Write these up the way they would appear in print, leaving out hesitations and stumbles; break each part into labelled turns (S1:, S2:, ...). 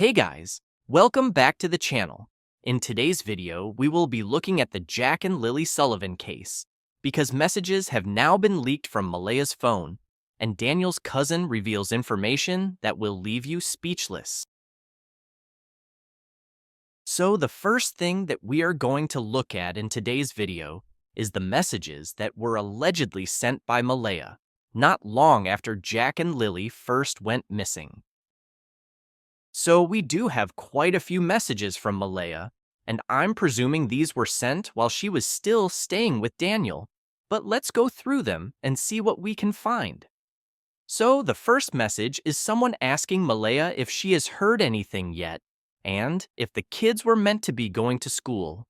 S1: Hey guys, welcome back to the channel. In today's video, we will be looking at the Jack and Lily Sullivan case, because messages have now been leaked from Maleyha'S phone, and Daniel's cousin reveals information that will leave you speechless. So the first thing that we are going to look at in today's video is the messages that were allegedly sent by Malaya, not long after Jack and Lily first went missing. So we do have quite a few messages from Malaya, and I'm presuming these were sent while she was still staying with Daniel. But let's go through them and see what we can find. So the first message is someone asking Malaya if she has heard anything yet, and if the kids were meant to be going to school.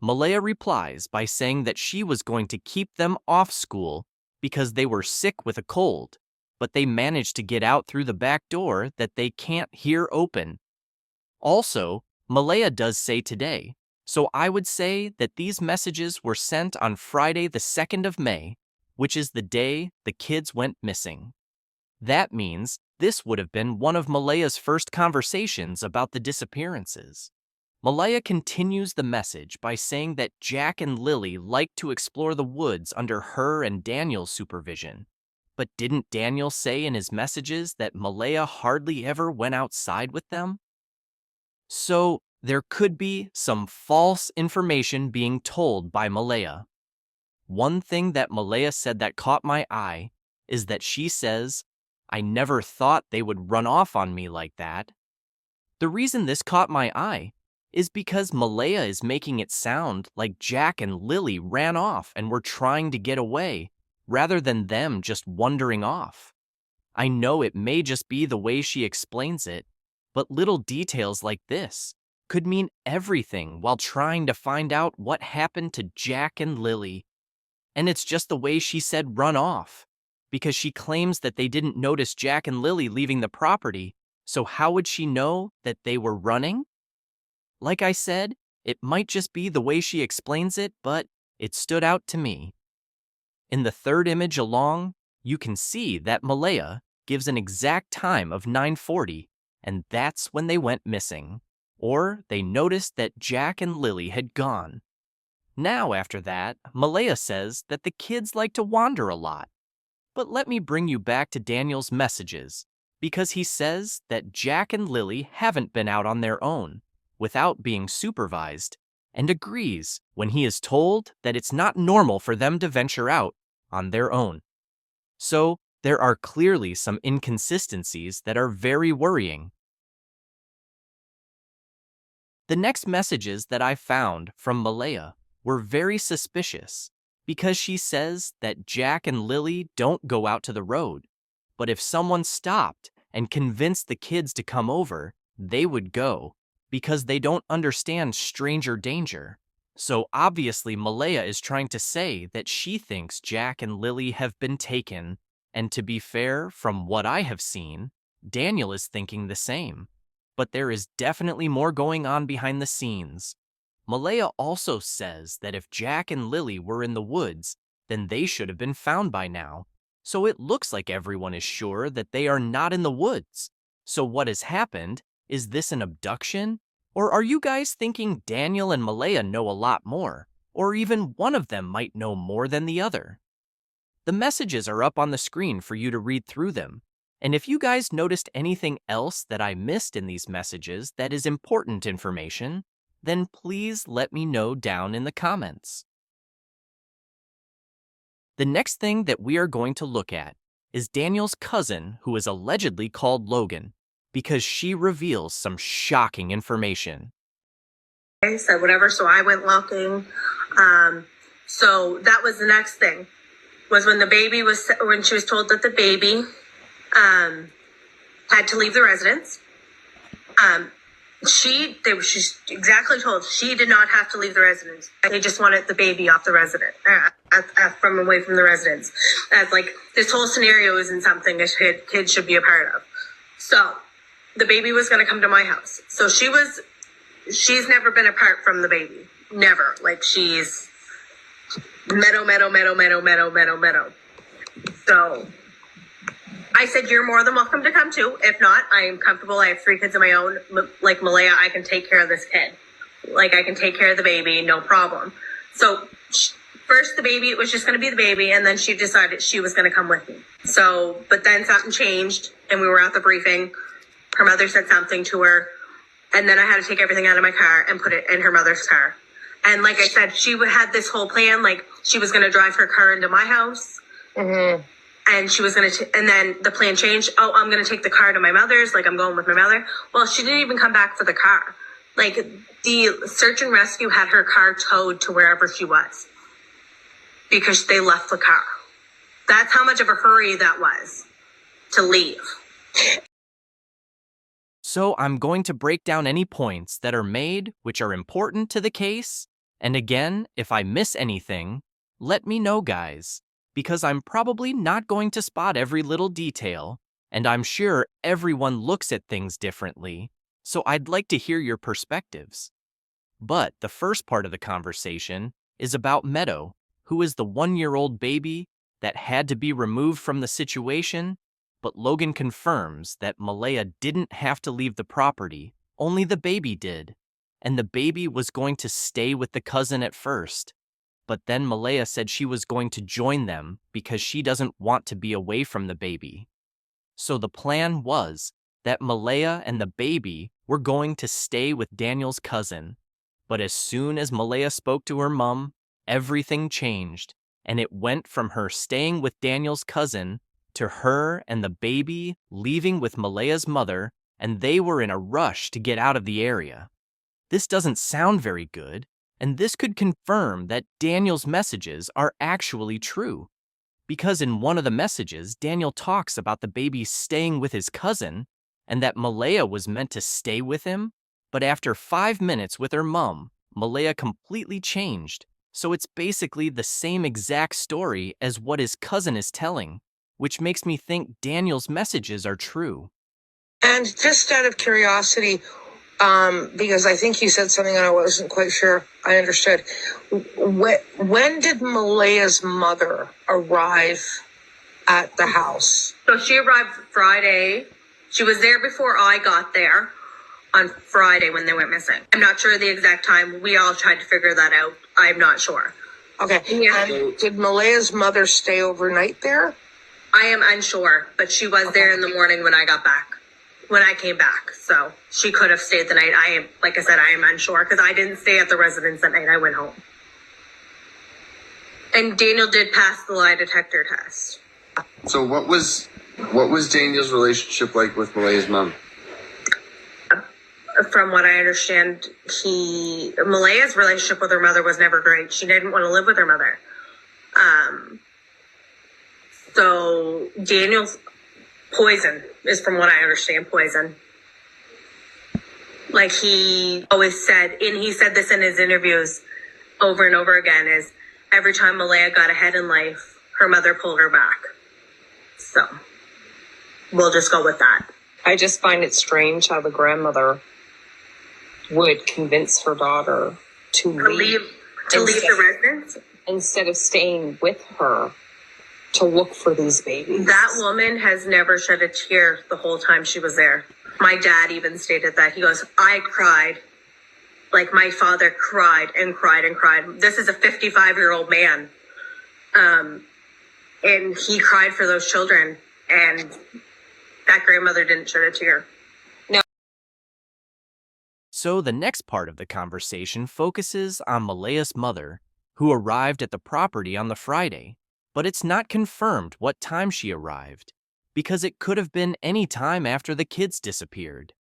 S1: Malaya replies by saying that she was going to keep them off school because they were sick with a cold, but they managed to get out through the back door that they can't hear open. Also, Malaya does say today, so I would say that these messages were sent on Friday the 2nd of May, which is the day the kids went missing. That means this would have been one of Malaya's first conversations about the disappearances. Malaya continues the message by saying that Jack and Lily like to explore the woods under her and Daniel's supervision. But didn't Daniel say in his messages that Malaya hardly ever went outside with them? So there could be some false information being told by Malaya. One thing that Malaya said that caught my eye is that she says, "I never thought they would run off on me like that." The reason this caught my eye is because Malaya is making it sound like Jack and Lily ran off and were trying to get away, rather than them just wandering off. I know it may just be the way she explains it, but little details like this could mean everything while trying to find out what happened to Jack and Lily. And it's just the way she said run off, because she claims that they didn't notice Jack and Lily leaving the property, so how would she know that they were running? Like I said, it might just be the way she explains it, but it stood out to me. In the third image along, you can see that Malaya gives an exact time of 9:40, and that's when they went missing, or they noticed that Jack and Lily had gone. Now after that, Malaya says that the kids like to wander a lot. But let me bring you back to Daniel's messages, because he says that Jack and Lily haven't been out on their own, without being supervised, and agrees when he is told that it's not normal for them to venture out on their own. So, there are clearly some inconsistencies that are very worrying. The next messages that I found from Malaya were very suspicious, because she says that Jack and Lily don't go out to the road, but if someone stopped and convinced the kids to come over, they would go, because they don't understand stranger danger. So obviously Malaya is trying to say that she thinks Jack and Lily have been taken, and to be fair, from what I have seen, Daniel is thinking the same. But there is definitely more going on behind the scenes. Malaya also says that if Jack and Lily were in the woods, then they should have been found by now. So it looks like everyone is sure that they are not in the woods. So what has happened? Is this an abduction? Or are you guys thinking Daniel and Malaya know a lot more? Or even one of them might know more than the other? The messages are up on the screen for you to read through them. And if you guys noticed anything else that I missed in these messages that is important information, then please let me know down in the comments. The next thing that we are going to look at is Daniel's cousin, who is allegedly called Logan, because she reveals some shocking information.
S2: I said whatever, so I went looking. So that was the next thing, was when she was told that the baby had to leave the residence. She's exactly told she did not have to leave the residence. They just wanted the baby off the residence, from away from the residence. As like this whole scenario isn't something a kid should be a part of. So the baby was going to come to my house. So she's never been apart from the baby. Never. Like she's meadow. So I said, you're more than welcome to come too. If not, I am comfortable. I have 3 kids of my own. Like Malaya, I can take care of this kid. Like I can take care of the baby, no problem. So first the baby, it was just going to be the baby. And then she decided she was going to come with me. So, but then something changed and we were at the briefing. Her mother said something to her. And then I had to take everything out of my car and put it in her mother's car. And like I said, she had this whole plan. Like she was going to drive her car into my house. Mm-hmm. And she was going to, and then the plan changed. Oh, I'm going to take the car to my mother's. Like I'm going with my mother. Well, she didn't even come back for the car. Like the search and rescue had her car towed to wherever she was because they left the car. That's how much of a hurry that was to leave.
S1: So I'm going to break down any points that are made which are important to the case. And again, if I miss anything, let me know, guys, because I'm probably not going to spot every little detail, and I'm sure everyone looks at things differently, so I'd like to hear your perspectives. But the first part of the conversation is about Meadow, who is the 1-year-old baby that had to be removed from the situation, but Logan confirms that Malaya didn't have to leave the property, only the baby did, and the baby was going to stay with the cousin at first. But then Malaya said she was going to join them because she doesn't want to be away from the baby. So the plan was that Malaya and the baby were going to stay with Daniel's cousin. But as soon as Malaya spoke to her mom, everything changed, and it went from her staying with Daniel's cousin to her and the baby leaving with Malaya's mother, and they were in a rush to get out of the area. This doesn't sound very good. And this could confirm that Daniel's messages are actually true. Because in one of the messages, Daniel talks about the baby staying with his cousin and that Malaya was meant to stay with him. But after 5 minutes with her mom, Malaya completely changed. So it's basically the same exact story as what his cousin is telling, which makes me think Daniel's messages are true.
S3: And just out of curiosity, because I think you said something and I wasn't quite sure I understood. When did Malaya's mother arrive at the house?
S2: So she arrived Friday. She was there before I got there on Friday when they went missing. I'm not sure the exact time. We all tried to figure that out. I'm not sure.
S3: Okay.
S2: Yeah.
S3: And did Malaya's mother stay overnight there?
S2: I am unsure, but she was there in the morning when I got back. When I came back. So she could have stayed the night. Like I said, I am unsure because I didn't stay at the residence that night. I went home. And Daniel did pass the lie detector test.
S4: So what was Daniel's relationship like with Malaya's mom?
S2: From what I understand, Malaya's relationship with her mother was never great. She didn't want to live with her mother. So Daniel's poison is, from what I understand, poison. Like he always said, and he said this in his interviews over and over again, is every time Malaya got ahead in life, her mother pulled her back. So we'll just go with that.
S5: I just find it strange how the grandmother would convince her daughter to leave
S2: the residence
S5: instead of staying with her to look for these babies.
S2: That woman has never shed a tear the whole time she was there. My dad even stated that. He goes, I cried. Like my father cried and cried and cried. This is a 55-year-old man. And he cried for those children. And that grandmother didn't shed a tear. No.
S1: So the next part of the conversation focuses on Malaya's mother, who arrived at the property on the Friday. But it's not confirmed what time she arrived, because it could have been any time after the kids disappeared.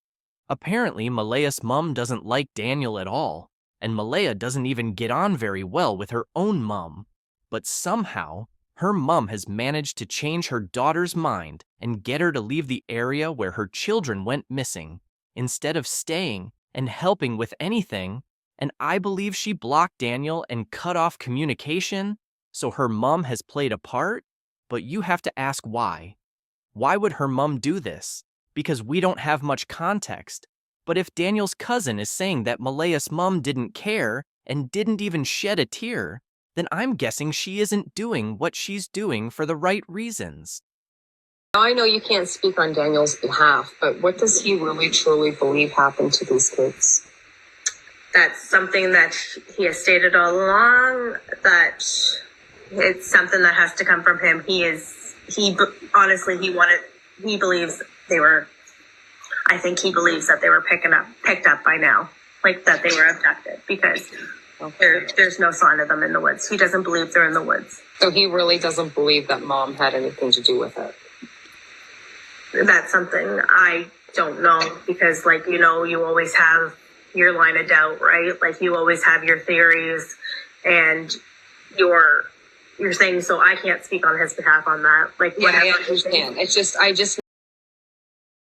S1: Apparently, Malaya's mom doesn't like Daniel at all, and Malaya doesn't even get on very well with her own mom. But somehow, her mom has managed to change her daughter's mind and get her to leave the area where her children went missing, instead of staying and helping with anything, and I believe she blocked Daniel and cut off communication. So her mom has played a part, but you have to ask why. Why would her mom do this? Because we don't have much context. But if Daniel's cousin is saying that Malaya's mom didn't care and didn't even shed a tear, then I'm guessing she isn't doing what she's doing for the right reasons.
S5: I know you can't speak on Daniel's behalf, but what does he really truly believe happened to these kids?
S2: That's something that he has stated all along, that it's something that has to come from him. Honestly, he believes they were, I think he believes that they were picked up by now, like that they were abducted, because there's no sign of them in the woods. He doesn't believe they're in the woods.
S5: So he really doesn't believe that mom had anything to do with it.
S2: That's something I don't know, because you always have your line of doubt, right? Like you always have your theories and your things. So I can't speak on his behalf on that.
S5: I understand. I just.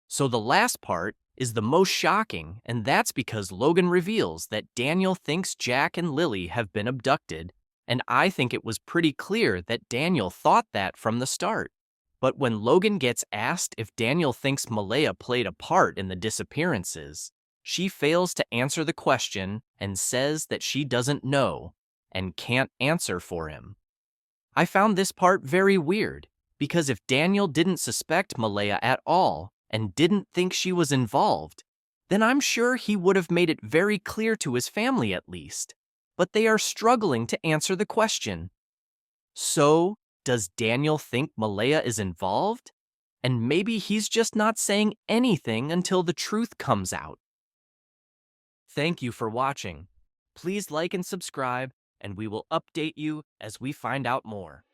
S1: So the last part is the most shocking, and that's because Logan reveals that Daniel thinks Jack and Lily have been abducted, and I think it was pretty clear that Daniel thought that from the start. But when Logan gets asked if Daniel thinks Malaya played a part in the disappearances, she fails to answer the question and says that she doesn't know and can't answer for him. I found this part very weird, because if Daniel didn't suspect Malaya at all and didn't think she was involved, then I'm sure he would have made it very clear to his family at least. But they are struggling to answer the question. So, does Daniel think Malaya is involved? And maybe he's just not saying anything until the truth comes out. Thank you for watching. Please like and subscribe, and we will update you as we find out more.